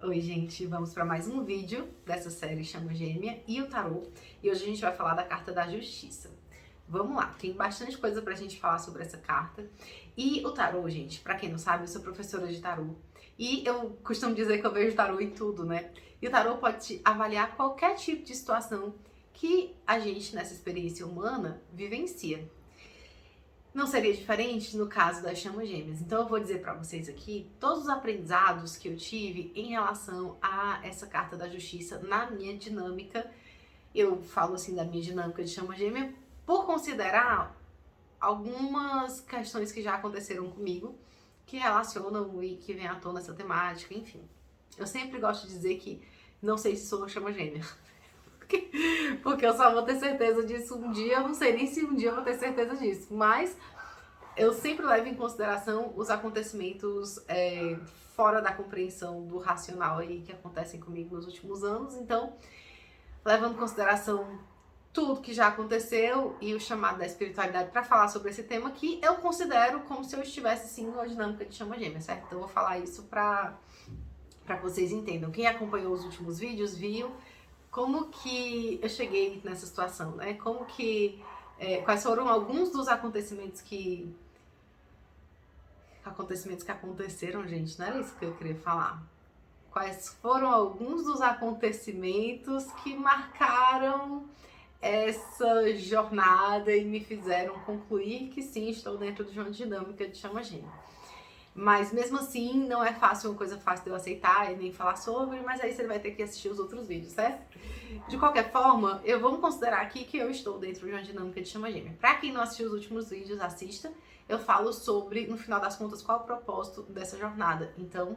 Oi, gente, vamos para mais um vídeo dessa série Chama Gêmea e o Tarô. E hoje a gente vai falar da Carta da Justiça. Vamos lá, tem bastante coisa pra gente falar sobre essa carta. E o tarô, gente, pra quem não sabe, eu sou professora de tarô. E eu costumo dizer que eu vejo tarô em tudo, né? E o tarô pode te avaliar qualquer tipo de situação que a gente, nessa experiência humana, vivencia. Não seria diferente no caso das chamas gêmeas. Então eu vou dizer para vocês aqui todos os aprendizados que eu tive em relação a essa carta da justiça na minha dinâmica. Eu falo assim da minha dinâmica de chama gêmea por considerar algumas questões que já aconteceram comigo que relacionam e que vem à tona essa temática, enfim. Eu sempre gosto de dizer que não sei se sou chama gêmea. Porque eu só vou ter certeza disso um dia, eu não sei nem se um dia eu vou ter certeza disso, mas eu sempre levo em consideração os acontecimentos fora da compreensão do racional aí que acontecem comigo nos últimos anos, então levando em consideração tudo que já aconteceu e o chamado da espiritualidade para falar sobre esse tema que eu considero como se eu estivesse sim numa dinâmica de chama gêmea, certo? Então eu vou falar isso para que vocês entendam. Quem acompanhou os últimos vídeos viu como que eu cheguei nessa situação, né? Como que quais foram alguns dos acontecimentos que aconteceram, gente, não era isso que eu queria falar. Quais foram alguns dos acontecimentos que marcaram essa jornada e me fizeram concluir que sim, estou dentro de uma dinâmica de chama gêmea. Mas mesmo assim, não é fácil, uma coisa fácil de eu aceitar e nem falar sobre, mas aí você vai ter que assistir os outros vídeos, certo? De qualquer forma, vamos considerar aqui que eu estou dentro de uma dinâmica de chama gêmea. Pra quem não assistiu os últimos vídeos, assista. Eu falo sobre, no final das contas, qual é o propósito dessa jornada. Então,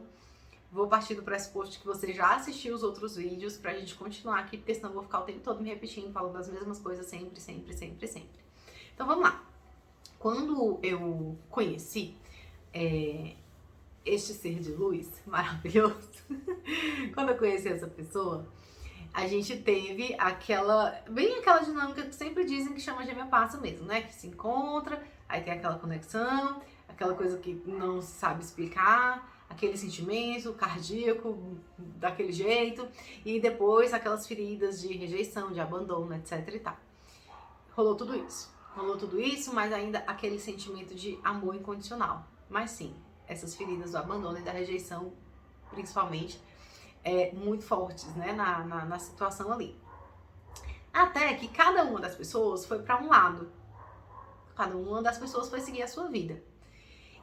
vou partir do pressuposto que você já assistiu os outros vídeos pra gente continuar aqui, porque senão eu vou ficar o tempo todo me repetindo, falando das mesmas coisas sempre. Então, vamos lá. Quando eu conheci este ser de luz maravilhoso, quando eu conheci essa pessoa, a gente teve bem aquela dinâmica que sempre dizem que chama gêmea passa mesmo, né? Que se encontra, aí tem aquela conexão, aquela coisa que não se sabe explicar, aquele sentimento cardíaco daquele jeito, e depois aquelas feridas de rejeição, de abandono, etc e tal. Rolou tudo isso, mas ainda aquele sentimento de amor incondicional. Mas sim, essas feridas do abandono e da rejeição, principalmente, muito fortes, né, na situação ali. Até que cada uma das pessoas foi para um lado. Cada uma das pessoas foi seguir a sua vida.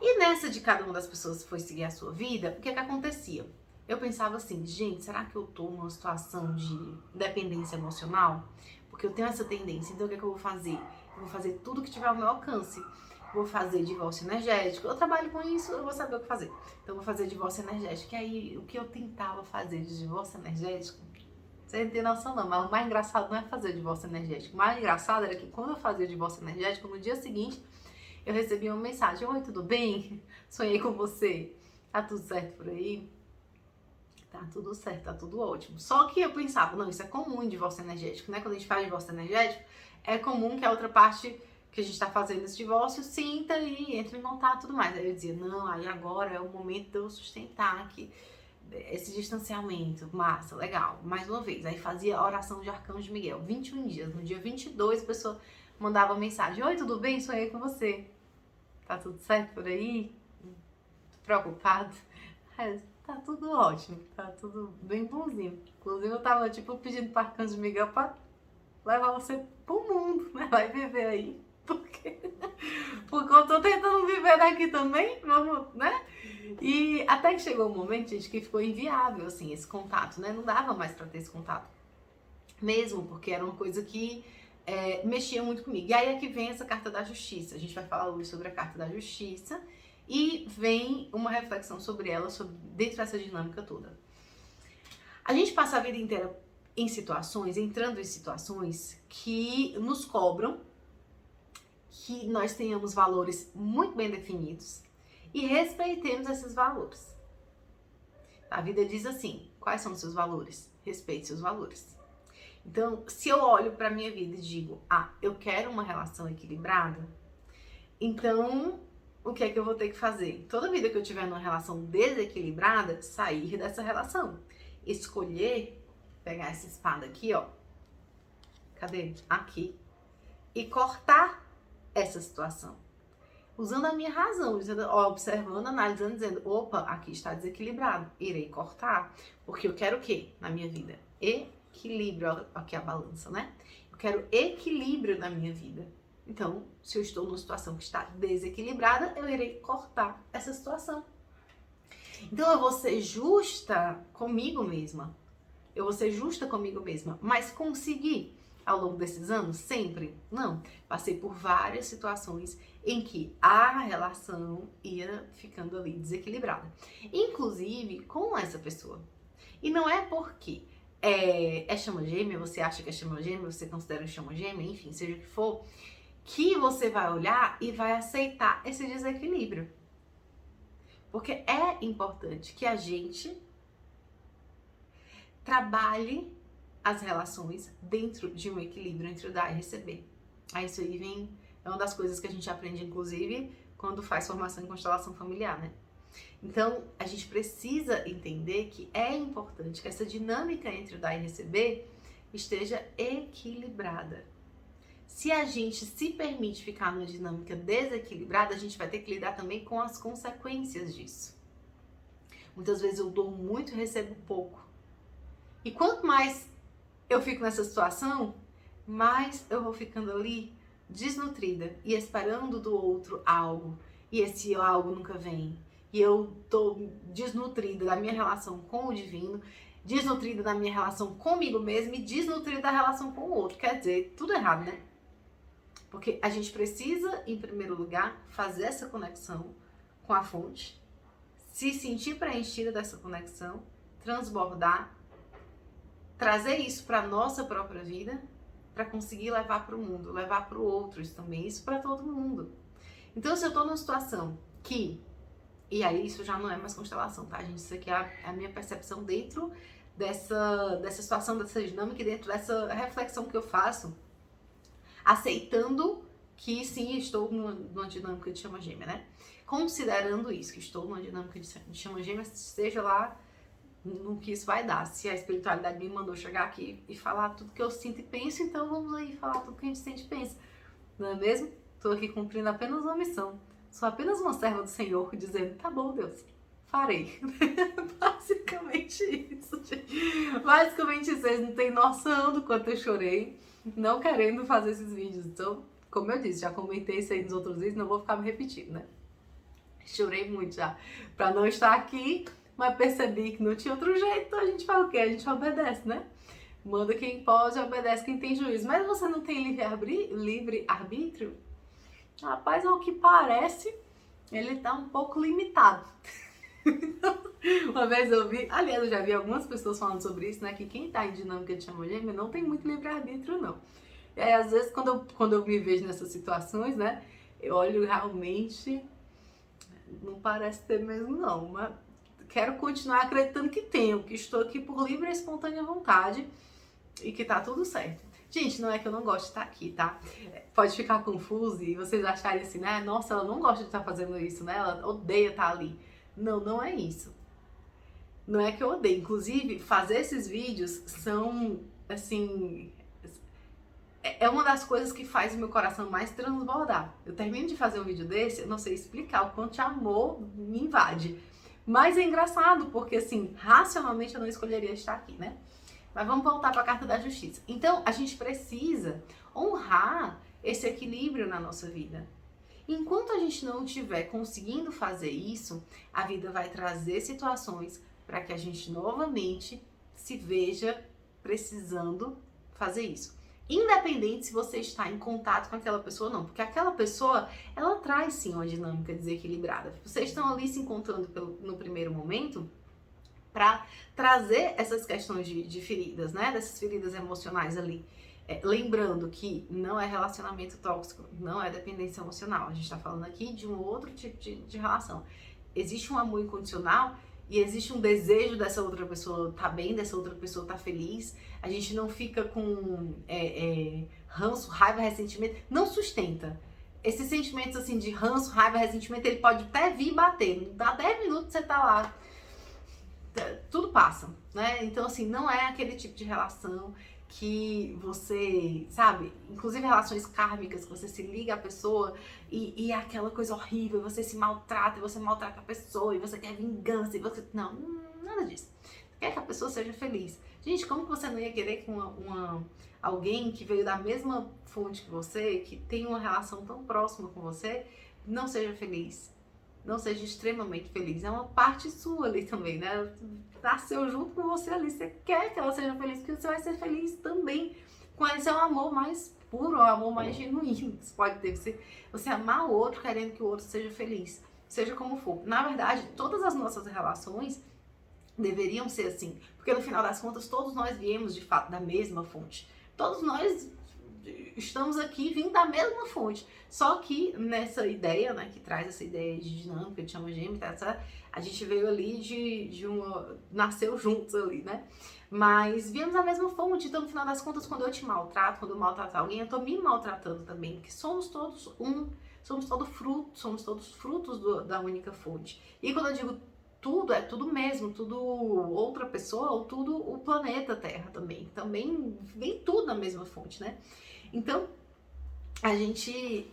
E nessa de cada uma das pessoas foi seguir a sua vida, o que acontecia? Eu pensava assim, gente, será que eu tô numa situação de dependência emocional? Porque eu tenho essa tendência, então o que eu vou fazer? Eu vou fazer tudo que tiver ao meu alcance. Vou fazer divórcio energético. Eu trabalho com isso, eu vou saber o que fazer. Então eu vou fazer divórcio energético. E aí, o que eu tentava fazer de divórcio energético, você não tem noção não, mas o mais engraçado não é fazer divórcio energético. O mais engraçado era que quando eu fazia divórcio energético, no dia seguinte, eu recebi uma mensagem: oi, tudo bem? Sonhei com você. Tá tudo certo por aí? Tá tudo certo, tá tudo ótimo. Só que eu pensava, não, isso é comum em divórcio energético, né? Quando a gente faz divórcio energético, é comum que a outra parte que a gente tá fazendo esse divórcio sinta e entre em contato e tudo mais. Aí eu dizia, não, aí agora é o momento de eu sustentar aqui esse distanciamento. Massa, legal. Mais uma vez, aí fazia a oração de Arcanjo Miguel, 21 dias. No dia 22, a pessoa mandava mensagem: oi, tudo bem? Sonhei com você. Tá tudo certo por aí? Tô preocupado? Tá tudo ótimo, tá tudo bem bonzinho. Inclusive eu tava tipo pedindo para Arcanjo Miguel pra levar você pro mundo, né? Vai viver aí. Porque eu tô tentando viver daqui também, vamos, né? E até que chegou um momento, gente, que ficou inviável, assim, esse contato, né? Não dava mais pra ter esse contato. Mesmo, porque era uma coisa que mexia muito comigo. E aí é que vem essa carta da justiça. A gente vai falar hoje sobre a carta da justiça e vem uma reflexão sobre ela, dentro dessa dinâmica toda. A gente passa a vida inteira em situações, entrando em situações que nos cobram que nós tenhamos valores muito bem definidos e respeitemos esses valores. A vida diz assim: quais são os seus valores? Respeite seus valores. Então, se eu olho para minha vida e digo, eu quero uma relação equilibrada, então o que é que eu vou ter que fazer? Toda vida que eu tiver numa relação desequilibrada, sair dessa relação. Escolher, pegar essa espada aqui, ó. Cadê? Aqui. E cortar essa situação. Usando a minha razão, observando, analisando, dizendo, opa, aqui está desequilibrado, irei cortar, porque eu quero o quê na minha vida? Equilíbrio, aqui a balança, né? Eu quero equilíbrio na minha vida. Então, se eu estou numa situação que está desequilibrada, eu irei cortar essa situação. Então, eu vou ser justa comigo mesma. Eu vou ser justa comigo mesma, mas consegui ao longo desses anos? Sempre? Não. Passei por várias situações em que a relação ia ficando ali desequilibrada. Inclusive com essa pessoa. E não é porque é chama gêmea, você acha que é chama gêmea, você considera chama gêmea, enfim, seja o que for, que você vai olhar e vai aceitar esse desequilíbrio. Porque é importante que a gente trabalhe as relações dentro de um equilíbrio entre o dar e receber. Aí isso aí vem, é uma das coisas que a gente aprende, inclusive, quando faz formação em constelação familiar, né? Então, a gente precisa entender que é importante que essa dinâmica entre o dar e receber esteja equilibrada. Se a gente se permite ficar numa dinâmica desequilibrada, a gente vai ter que lidar também com as consequências disso. Muitas vezes eu dou muito e recebo pouco. E quanto mais eu fico nessa situação, mais eu vou ficando ali desnutrida e esperando do outro algo. E esse algo nunca vem. E eu tô desnutrida da minha relação com o divino, desnutrida da minha relação comigo mesma e desnutrida da relação com o outro. Quer dizer, tudo errado, né? Porque a gente precisa, em primeiro lugar, fazer essa conexão com a fonte, se sentir preenchida dessa conexão, transbordar, trazer isso para a nossa própria vida, para conseguir levar para o mundo, levar para outros também, isso para todo mundo. Então, se eu estou numa situação que, e aí isso já não é mais constelação, tá, gente? Isso aqui é a minha percepção dentro dessa situação, dessa dinâmica, dentro dessa reflexão que eu faço, aceitando que sim, estou numa dinâmica de chama gêmea, né? Considerando isso, que estou numa dinâmica de chama gêmea, seja lá no que isso vai dar. Se a espiritualidade me mandou chegar aqui e falar tudo que eu sinto e penso, então vamos aí falar tudo que a gente sente e pensa. Não é mesmo? Estou aqui cumprindo apenas uma missão. Sou apenas uma serva do Senhor dizendo, tá bom, Deus, farei. Basicamente isso, gente. Basicamente isso. Vocês não têm noção do quanto eu chorei não querendo fazer esses vídeos. Então, como eu disse, já comentei isso aí nos outros vídeos, não vou ficar me repetindo, né? Chorei muito já pra não estar aqui, mas percebi que não tinha outro jeito, então a gente faz o quê? A gente obedece, né? Manda quem pode, obedece quem tem juízo. Mas você não tem livre-arbítrio? Rapaz, ao que parece, ele tá um pouco limitado. Uma vez eu vi, aliás, eu já vi algumas pessoas falando sobre isso, né? Que quem tá em dinâmica de chama gêmea não tem muito livre-arbítrio, não. E aí, às vezes, quando eu me vejo nessas situações, né? Eu olho realmente, não parece ter mesmo, não. Mas quero continuar acreditando que tenho, que estou aqui por livre e espontânea vontade e que tá tudo certo. Gente, não é que eu não gosto de estar aqui, tá? Pode ficar confuso e vocês acharem assim, né? Nossa, ela não gosta de estar fazendo isso, né? Ela odeia estar ali. Não, não é isso. Não é que eu odeio. Inclusive, fazer esses vídeos são, assim... É uma das coisas que faz o meu coração mais transbordar. Eu termino de fazer um vídeo desse, eu não sei explicar o quanto de amor me invade. Mas é engraçado, porque assim, racionalmente eu não escolheria estar aqui, né? Mas vamos voltar para a carta da justiça. Então, a gente precisa honrar esse equilíbrio na nossa vida. Enquanto a gente não estiver conseguindo fazer isso, a vida vai trazer situações para que a gente novamente se veja precisando fazer isso. Independente se você está em contato com aquela pessoa ou não, porque aquela pessoa, ela traz sim uma dinâmica desequilibrada. Vocês estão ali se encontrando no primeiro momento para trazer essas questões de feridas, né? Dessas feridas emocionais ali. Lembrando que não é relacionamento tóxico, não é dependência emocional. A gente está falando aqui de um outro tipo de relação. Existe um amor incondicional e existe um desejo dessa outra pessoa estar bem, dessa outra pessoa estar feliz. A gente não fica com ranço, raiva, ressentimento. Não sustenta. esses sentimentos assim de ranço, raiva, ressentimento, ele pode até vir bater. Dá 10 minutos você tá lá, tudo passa, né? Então, assim, não é aquele tipo de relação que você, sabe, inclusive relações kármicas, que você se liga à pessoa e é aquela coisa horrível, você se maltrata, e você maltrata a pessoa, e você quer vingança, e você... Não, nada disso. Você quer que a pessoa seja feliz. Gente, como que você não ia querer que alguém que veio da mesma fonte que você, que tem uma relação tão próxima com você, não seja feliz? Não seja extremamente feliz. É uma parte sua ali também, né? Nasceu junto com você ali. Você quer que ela seja feliz, porque você vai ser feliz também. Com esse é um amor mais puro, é um amor mais genuíno. Você pode ter você amar o outro querendo que o outro seja feliz. Seja como for. Na verdade, todas as nossas relações deveriam ser assim. Porque no final das contas, todos nós viemos de fato da mesma fonte. Todos nós estamos aqui vindo da mesma fonte. Só que nessa ideia, né, que traz essa ideia de dinâmica, de chama gêmea, tá, a gente veio ali de uma... nasceu juntos ali, né? Mas viemos da mesma fonte, então no final das contas, quando eu te maltrato, quando eu maltrato alguém, eu tô me maltratando também, porque somos todos somos todos frutos da única fonte. E quando eu digo tudo, é tudo mesmo, tudo outra pessoa, ou tudo o planeta Terra também vem tudo da mesma fonte, né? Então, a gente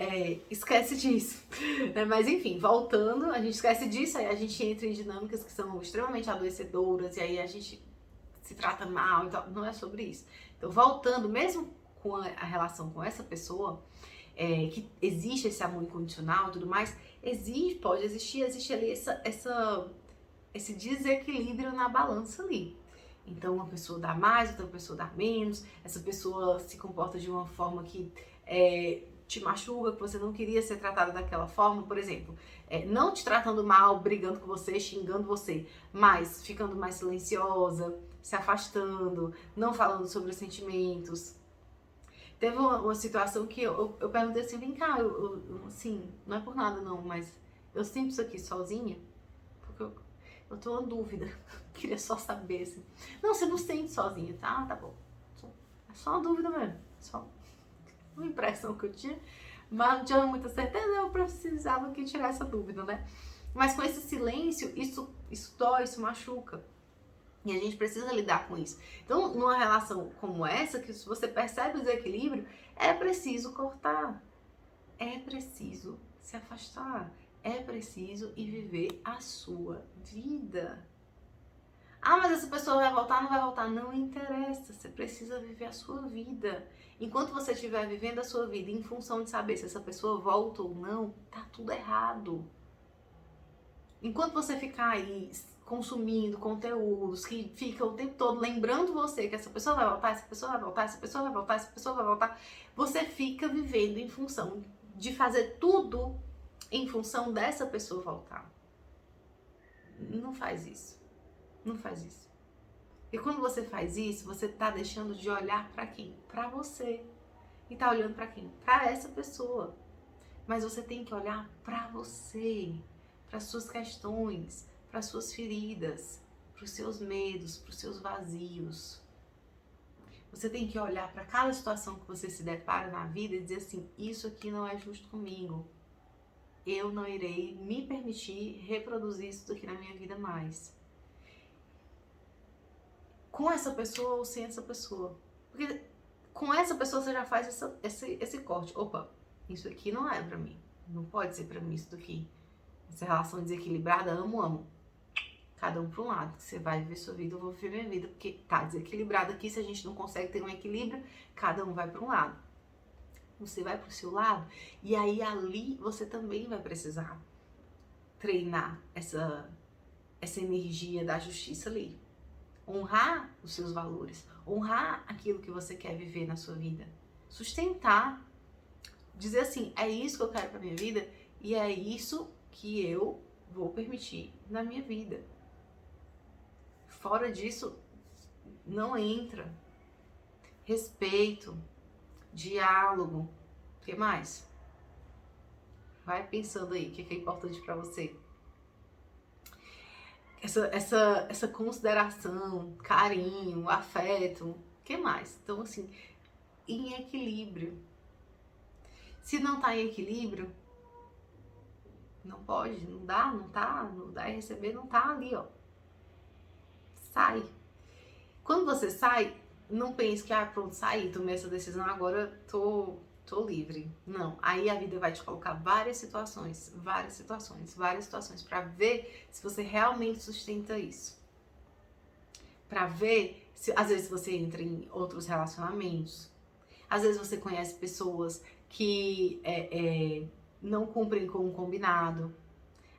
esquece disso, né? Mas enfim, voltando, a gente esquece disso, aí a gente entra em dinâmicas que são extremamente adoecedoras, e aí a gente se trata mal, então não é sobre isso. Então, voltando, mesmo com a relação com essa pessoa, que existe esse amor incondicional e tudo mais, existe ali esse desequilíbrio na balança ali. Então, uma pessoa dá mais, outra pessoa dá menos, essa pessoa se comporta de uma forma que te machuca, que você não queria ser tratada daquela forma, por exemplo, não te tratando mal, brigando com você, xingando você, mas ficando mais silenciosa, se afastando, não falando sobre os sentimentos. Teve uma situação que eu perguntei assim, vem cá, assim, não é por nada não, mas eu sinto isso aqui sozinha, porque eu tô em dúvida, queria só saber, assim. Não, você não sente sozinha, tá? Tá bom. É só uma dúvida mesmo, só uma impressão que eu tinha, mas não tinha muita certeza, eu precisava que tirar essa dúvida, né? Mas com esse silêncio, isso dói, isso machuca. E a gente precisa lidar com isso. Então, numa relação como essa, que se você percebe o desequilíbrio, é preciso cortar. É preciso se afastar. É preciso ir viver a sua vida. Ah, mas essa pessoa vai voltar, não vai voltar. Não interessa, você precisa viver a sua vida. Enquanto você estiver vivendo a sua vida em função de saber se essa pessoa volta ou não, tá tudo errado. Enquanto você ficar aí consumindo conteúdos que ficam o tempo todo lembrando você que essa pessoa vai voltar, essa pessoa vai voltar, essa pessoa vai voltar, essa pessoa vai voltar, você fica vivendo em função de fazer tudo em função dessa pessoa voltar. Não faz isso. Não faz isso. E quando você faz isso, você tá deixando de olhar para quem? Para você. E tá olhando para quem? Para essa pessoa. Mas você tem que olhar para você, para suas questões, para suas feridas, para os seus medos, para os seus vazios. Você tem que olhar para cada situação que você se depara na vida e dizer assim, isso aqui não é justo comigo. Eu não irei me permitir reproduzir isso aqui na minha vida mais. Com essa pessoa ou sem essa pessoa. Porque com essa pessoa você já faz esse corte. Opa, isso aqui não é pra mim. Não pode ser pra mim isso daqui. Essa relação desequilibrada, amo. Cada um pra um lado. Você vai viver sua vida, eu vou viver minha vida. Porque tá desequilibrado aqui, se a gente não consegue ter um equilíbrio, cada um vai pra um lado. Você vai pro seu lado. E aí ali você também vai precisar treinar essa energia da justiça ali. Honrar os seus valores, honrar aquilo que você quer viver na sua vida, sustentar, dizer assim, é isso que eu quero pra minha vida e é isso que eu vou permitir na minha vida. Fora disso, não entra. Respeito, diálogo, o que mais? Vai pensando aí, o que é importante pra você. Essa consideração, carinho, afeto, o que mais? Então, assim, em equilíbrio. Se não tá em equilíbrio, não pode, não dá, não tá, não dá e receber, não tá ali, ó. Sai. Quando você sai, não pense que, pronto, saí, tomei essa decisão, agora tô livre. Não, aí a vida vai te colocar várias situações para ver se você realmente sustenta isso. Para ver se, às vezes, você entra em outros relacionamentos, às vezes você conhece pessoas que não cumprem com o combinado.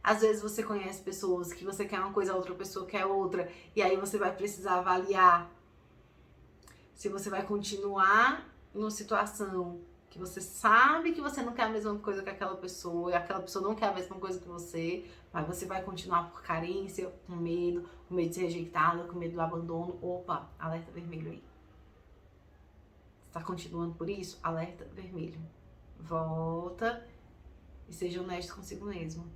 Às vezes você conhece pessoas que você quer uma coisa, a outra pessoa quer outra, e aí você vai precisar avaliar se você vai continuar numa situação que você sabe que você não quer a mesma coisa que aquela pessoa, e aquela pessoa não quer a mesma coisa que você, mas você vai continuar por carência, com medo de ser rejeitada, com medo do abandono. Opa, alerta vermelho aí. Você tá continuando por isso? Alerta vermelho. Volta e seja honesto consigo mesmo.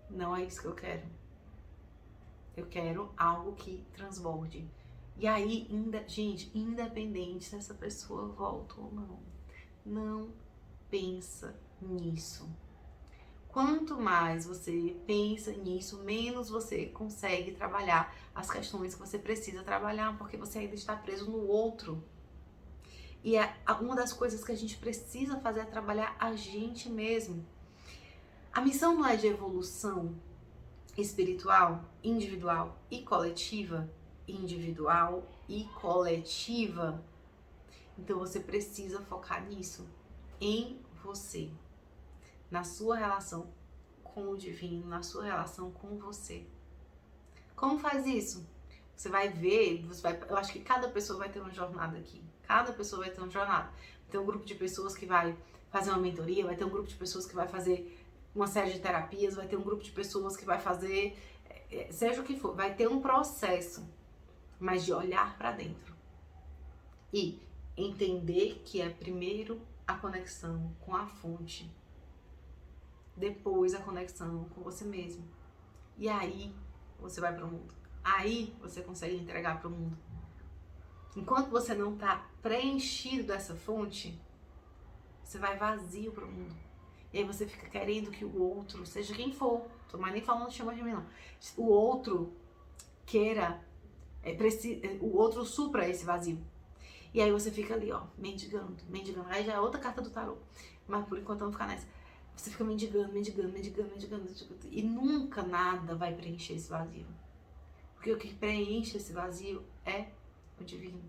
Não é isso que eu quero. Eu quero algo que transborde. E aí, gente, independente se essa pessoa volta ou não pensa nisso. Quanto mais você pensa nisso, menos você consegue trabalhar as questões que você precisa trabalhar, porque você ainda está preso no outro. E uma das coisas que a gente precisa fazer é trabalhar a gente mesmo. A missão não é de evolução espiritual, individual e coletiva? Individual e coletiva. Então você precisa focar nisso, em você, na sua relação com o divino, na sua relação com você. Como faz isso? Você vai ver, eu acho que cada pessoa vai ter uma jornada aqui. Cada pessoa vai ter uma jornada. Vai ter um grupo de pessoas que vai fazer uma mentoria, vai ter um grupo de pessoas que vai fazer uma série de terapias, vai ter um grupo de pessoas que vai fazer, seja o que for, vai ter um processo, mas de olhar para dentro e entender que é primeiro a conexão com a fonte, depois a conexão com você mesmo, e aí você vai para o mundo, aí você consegue entregar para o mundo. Enquanto você não está preenchido dessa fonte, você vai vazio para o mundo. E aí você fica querendo que o outro, seja quem for, tô mais nem falando de chama de mim não, o outro queira, o outro supra esse vazio. E aí você fica ali, ó, mendigando. Aí já é outra carta do tarô. Mas por enquanto vamos ficar nessa. Você fica mendigando. E nunca nada vai preencher esse vazio. Porque o que preenche esse vazio é o divino.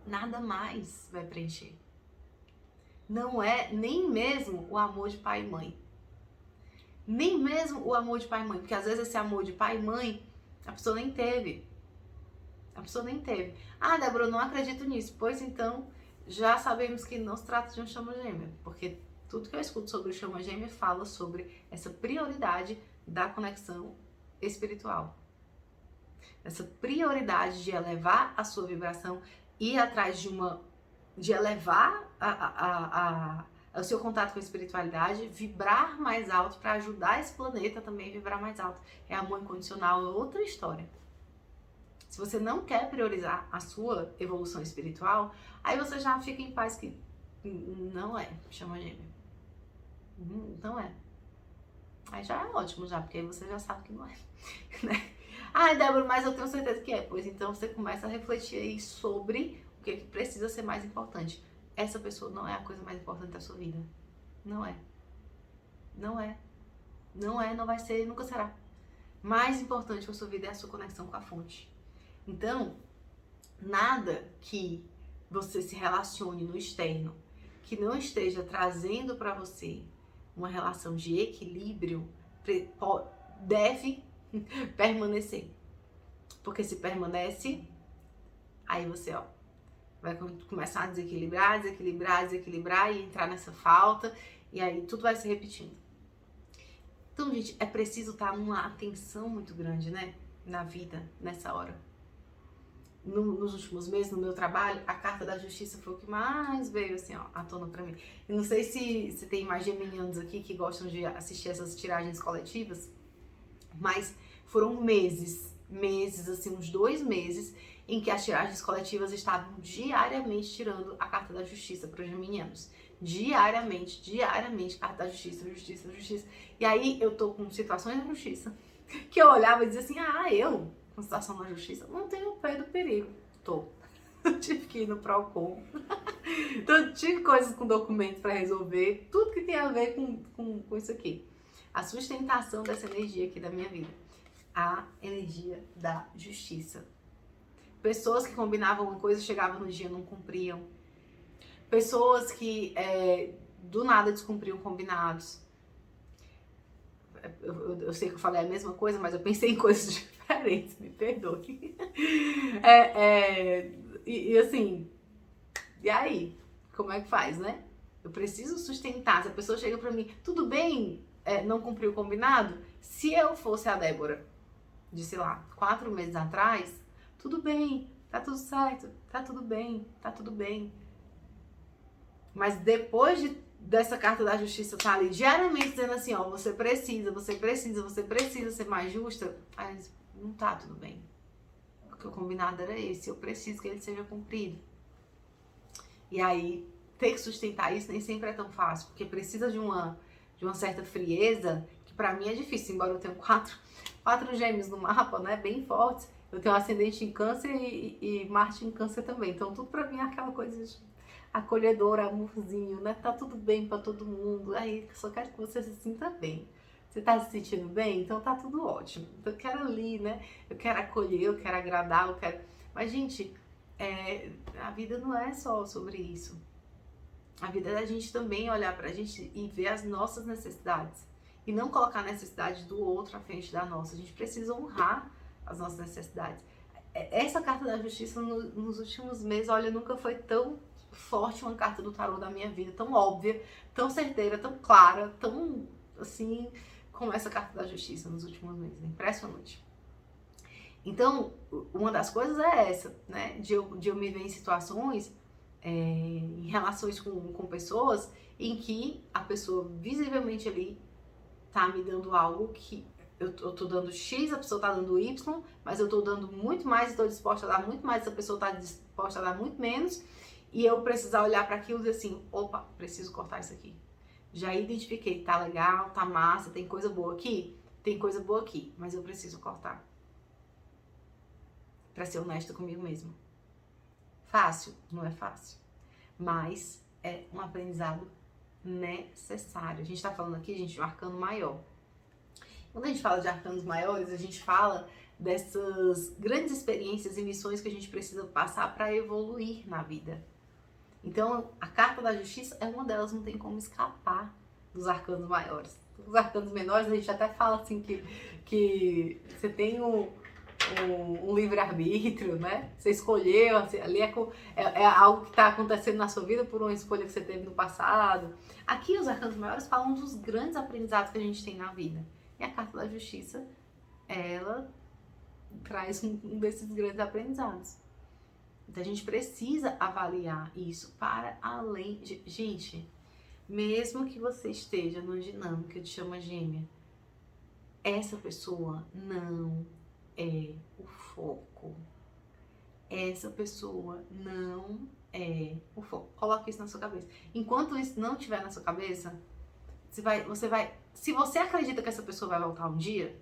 Nada mais vai preencher. Não é nem mesmo o amor de pai e mãe. Nem mesmo o amor de pai e mãe. Porque às vezes esse amor de pai e mãe, a pessoa nem teve. Ah, Débora, eu não acredito nisso. Pois então, já sabemos que não se trata de um chama gêmea. Porque tudo que eu escuto sobre o chama gêmea fala sobre essa prioridade da conexão espiritual. Essa prioridade de elevar a sua vibração, ir atrás de elevar o seu contato com a espiritualidade, vibrar mais alto para ajudar esse planeta também a vibrar mais alto. É amor incondicional, é outra história. Se você não quer priorizar a sua evolução espiritual, aí você já fica em paz que não é chama gêmea. Não é. Aí já é ótimo já, porque aí você já sabe que não é. Né? Ah, Débora, mas eu tenho certeza que é. Pois então você começa a refletir aí sobre o que precisa ser mais importante. Essa pessoa não é a coisa mais importante da sua vida. Não é. Não vai ser, nunca será. Mais importante para a sua vida é a sua conexão com a fonte. Então, nada que você se relacione no externo que não esteja trazendo para você uma relação de equilíbrio deve permanecer. Porque se permanece, aí você, ó, vai começar a desequilibrar e entrar nessa falta, e aí tudo vai se repetindo. Então, gente, é preciso estar numa atenção muito grande, né, na vida, nessa hora. Nos últimos meses, no meu trabalho, a carta da justiça foi o que mais veio, assim, ó, à tona pra mim. Eu não sei se tem mais geminianos aqui que gostam de assistir essas tiragens coletivas, mas foram meses meses, assim, uns 2 meses, em que as tiragens coletivas estavam diariamente tirando a carta da justiça para os geminianos. Diariamente, carta da justiça, justiça, justiça. E aí eu tô com situações na justiça que eu olhava e dizia assim, eu, com situação na justiça, não tenho o pé do perigo. Tô. Eu tive que ir no Procon. Então eu tive coisas com documentos para resolver, tudo que tem a ver com isso aqui. A sustentação dessa energia aqui da minha vida. A energia da justiça. Pessoas que combinavam uma coisa, chegavam no dia e não cumpriam. Pessoas que do nada descumpriam combinados. Eu sei que eu falei a mesma coisa, mas eu pensei em coisas diferentes, me perdoe. E assim, e aí? Como é que faz, né? Eu preciso sustentar. Se a pessoa chega pra mim, tudo bem, não cumprir o combinado? Se eu fosse a Débora, de sei lá, 4 meses atrás, tudo bem, tá tudo certo, tá tudo bem, tá tudo bem. Mas depois dessa carta da justiça tá ali diariamente dizendo assim, ó, você precisa ser mais justa, aí não tá tudo bem. Porque o combinado era esse, eu preciso que ele seja cumprido. E aí, ter que sustentar isso nem sempre é tão fácil, porque precisa de uma certa frieza, que pra mim é difícil, embora eu tenha 4 gêmeos no mapa, né, bem fortes. Eu tenho ascendente em câncer e Marte em câncer também, então tudo pra mim é aquela coisa acolhedora, amorzinho, né, tá tudo bem pra todo mundo, aí só quero que você se sinta bem. Você tá se sentindo bem? Então tá tudo ótimo. Então eu quero ali, né, eu quero acolher, eu quero agradar, eu quero... Mas, gente, a vida não é só sobre isso. A vida é a gente também olhar pra gente e ver as nossas necessidades. E não colocar a necessidade do outro à frente da nossa. A gente precisa honrar as nossas necessidades. Essa carta da justiça nos últimos meses, olha, nunca foi tão forte uma carta do tarô da minha vida, tão óbvia, tão certeira, tão clara, tão assim, como essa carta da justiça nos últimos meses. Impressionante. Então, uma das coisas é essa, né? De eu me ver em situações, em relações com pessoas, em que a pessoa visivelmente ali tá me dando algo que eu tô dando X, a pessoa tá dando Y, mas eu tô dando muito mais e tô disposta a dar muito mais, essa pessoa tá disposta a dar muito menos, e eu precisar olhar para aquilo e dizer assim, opa, preciso cortar isso aqui. Já identifiquei, tá legal, tá massa, tem coisa boa aqui? Tem coisa boa aqui, mas eu preciso cortar. Pra ser honesta comigo mesma. Fácil? Não é fácil. Mas é um aprendizado necessário. A gente tá falando aqui, gente, de um arcano maior. Quando a gente fala de arcanos maiores, a gente fala dessas grandes experiências e missões que a gente precisa passar para evoluir na vida. Então, a carta da justiça é uma delas, não tem como escapar dos arcanos maiores. Os arcanos menores, a gente até fala assim que você tem um livre-arbítrio, né? Você escolheu, assim, ali é algo que está acontecendo na sua vida por uma escolha que você teve no passado. Aqui, os arcanos maiores falam dos grandes aprendizados que a gente tem na vida. E a carta da justiça, ela traz um desses grandes aprendizados. Então, a gente precisa avaliar isso para além de... Gente, mesmo que você esteja numa dinâmica de chama gêmea, essa pessoa não é o foco. Essa pessoa não é o foco. Coloque isso na sua cabeça. Enquanto isso não estiver na sua cabeça, você vai... Se você acredita que essa pessoa vai voltar um dia,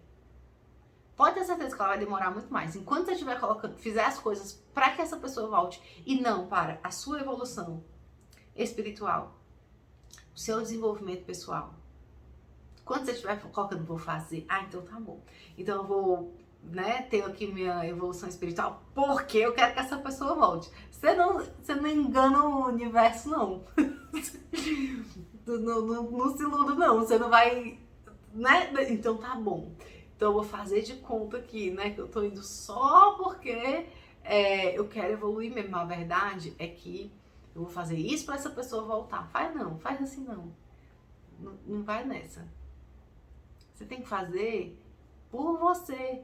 pode ter certeza que ela vai demorar muito mais. Enquanto você estiver fizer as coisas para que essa pessoa volte e não para a sua evolução espiritual, o seu desenvolvimento pessoal. Quando você estiver colocando, vou fazer, então tá bom. Então eu vou, né, ter aqui minha evolução espiritual porque eu quero que essa pessoa volte. Você não engana o universo, não. Não se iluda, não. Você não vai, né? Então tá bom. Então eu vou fazer de conta aqui, né, que eu tô indo só porque eu quero evoluir mesmo. A verdade é que eu vou fazer isso pra essa pessoa voltar. Faz assim não. Não vai nessa. Você tem que fazer por você,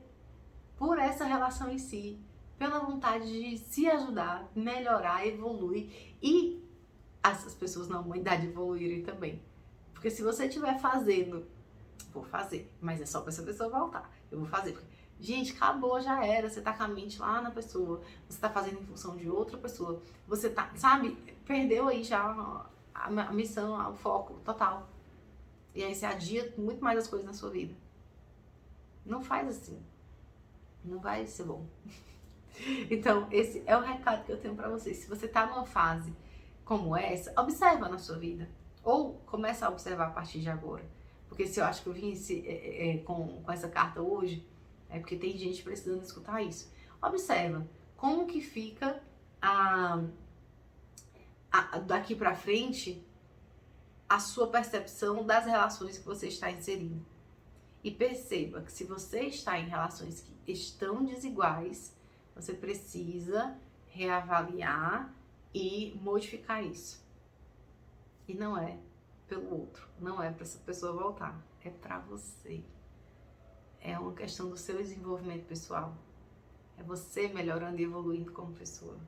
por essa relação em si, pela vontade de se ajudar, melhorar, evoluir e essas pessoas na humanidade evoluírem também. Porque se você estiver fazendo, vou fazer, mas é só pra essa pessoa voltar. Eu vou fazer, porque Gente, acabou, já era. Você tá com a mente lá na pessoa. Você tá fazendo em função de outra pessoa. Você tá, sabe, perdeu aí já a missão, o foco total. E aí você adia muito mais as coisas na sua vida. Não faz assim. Não vai ser bom. Então, esse é o recado que eu tenho pra vocês. Se você tá numa fase como essa, observa na sua vida. Ou começa a observar a partir de agora. Porque se eu acho que eu vim com essa carta hoje, é porque tem gente precisando escutar isso. Observa como que fica daqui pra frente a sua percepção das relações que você está inserindo. E perceba que se você está em relações que estão desiguais, você precisa reavaliar e modificar isso. E não é pelo outro, não é para essa pessoa voltar, é para você. É uma questão do seu desenvolvimento pessoal. É você melhorando e evoluindo como pessoa.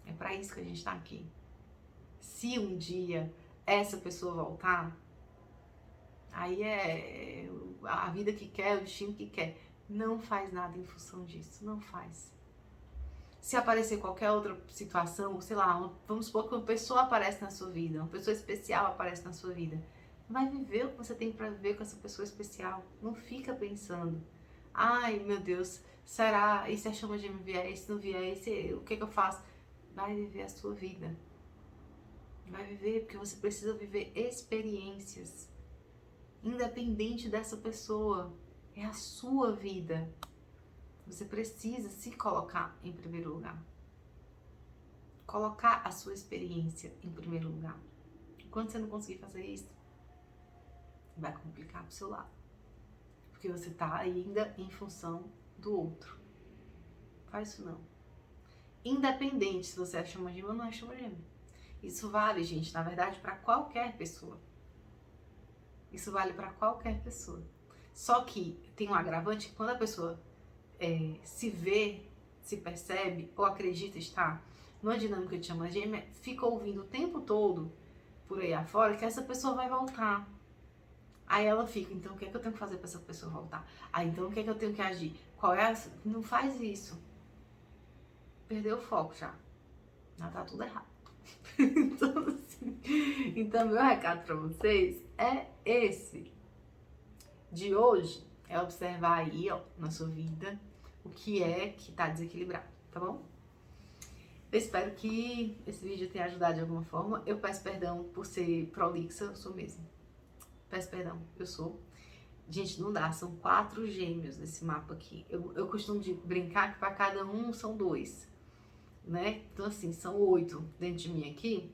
É para isso que a gente está aqui. Se um dia essa pessoa voltar, aí é a vida que quer, o destino que quer. Não faz nada em função disso, não faz. Se aparecer qualquer outra situação, sei lá, vamos supor que uma pessoa aparece na sua vida, uma pessoa especial aparece na sua vida. Vai viver o que você tem para viver com essa pessoa especial. Não fica pensando, ai meu Deus, será? E se a chama de me vier? E se não vier? E se, o que eu faço? Vai viver a sua vida. Vai viver, porque você precisa viver experiências. Independente dessa pessoa. É a sua vida. Você precisa se colocar em primeiro lugar. Colocar a sua experiência em primeiro lugar. Quando você não conseguir fazer isso, vai complicar pro seu lado. Porque você tá ainda em função do outro. Faz isso não. Independente se você é chama gêmea ou não é chama gêmea. Isso vale, gente, na verdade, para qualquer pessoa. Isso vale para qualquer pessoa. Só que tem um agravante que quando a pessoa se vê, se percebe ou acredita estar numa dinâmica de chama gêmea, fica ouvindo o tempo todo por aí afora que essa pessoa vai voltar. Aí ela fica, então o que é que eu tenho que fazer para essa pessoa voltar? Então o que é que eu tenho que agir? Qual é a... Não faz isso. Perdeu o foco já. Já tá tudo errado. Então, assim, então meu recado para vocês é esse. De hoje é observar aí, ó, na sua vida, o que é que tá desequilibrado, tá bom? Eu espero que esse vídeo tenha ajudado de alguma forma. Eu peço perdão por ser prolixa, eu sou mesmo. Peço perdão, eu sou. Gente, não dá, são 4 gêmeos nesse mapa aqui. Eu costumo brincar que para cada um são 2, né? Então, assim, são 8 dentro de mim aqui.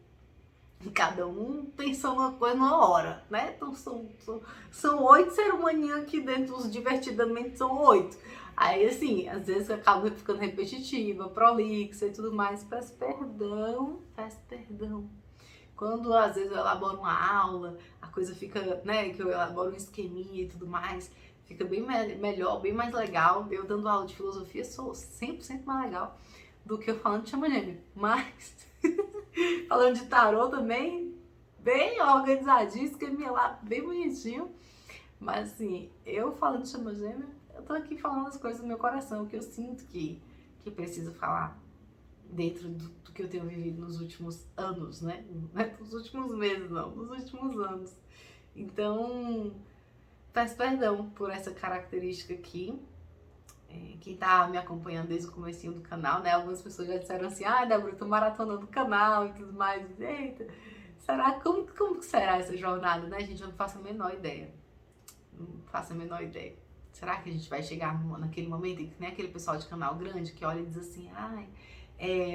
E cada um pensando uma coisa numa hora, né? Então, são 8 seres humaninhos aqui dentro, os divertidamente são 8. Aí, assim, às vezes eu acabo ficando repetitiva, prolixa e tudo mais. Peço perdão, peço perdão. Quando às vezes eu elaboro uma aula, a coisa fica, né, que eu elaboro um esqueminha e tudo mais, fica bem melhor, bem mais legal. Eu dando aula de filosofia sou 100% mais legal do que eu falando de chama gêmea. Mas, falando de tarô também, bem organizadinho, esqueminha lá, bem bonitinho. Mas assim, eu falando de chama gêmea, eu tô aqui falando as coisas do meu coração, que eu sinto que preciso falar. Dentro do que eu tenho vivido nos últimos anos, né? Não é nos últimos meses, não, nos últimos anos. Então, peço perdão por essa característica aqui. Quem tá me acompanhando desde o comecinho do canal, né? Algumas pessoas já disseram assim, Débora, eu tô maratonando o canal e tudo mais. Eita, será? Como que será essa jornada, né, gente? Eu não faço a menor ideia. Não faço a menor ideia. Será que a gente vai chegar naquele momento em que nem aquele pessoal de canal grande que olha e diz assim,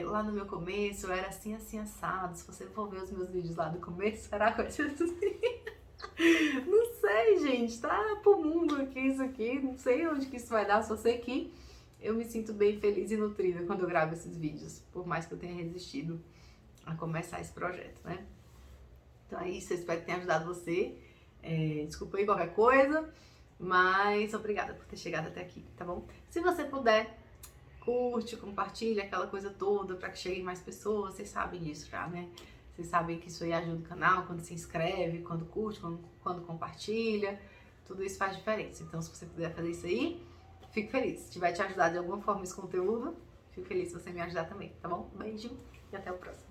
lá no meu começo eu era assim, assim, assado. Se você for ver os meus vídeos lá do começo, será que vai ser assim? Não sei, gente, tá pro mundo aqui isso aqui, não sei onde que isso vai dar, só sei que eu me sinto bem feliz e nutrida quando eu gravo esses vídeos, por mais que eu tenha resistido a começar esse projeto, né? Então é isso, eu espero que tenha ajudado você. Desculpa aí qualquer coisa, mas obrigada por ter chegado até aqui, tá bom? Se você puder, curte, compartilha, aquela coisa toda para que cheguem mais pessoas, vocês sabem disso já, né? Vocês sabem que isso aí ajuda o canal, quando se inscreve, quando curte, quando compartilha, tudo isso faz diferença. Então, se você puder fazer isso aí, Fico feliz. Se tiver te ajudado de alguma forma esse conteúdo, fico feliz se você me ajudar também, tá bom? Beijo e até o próximo.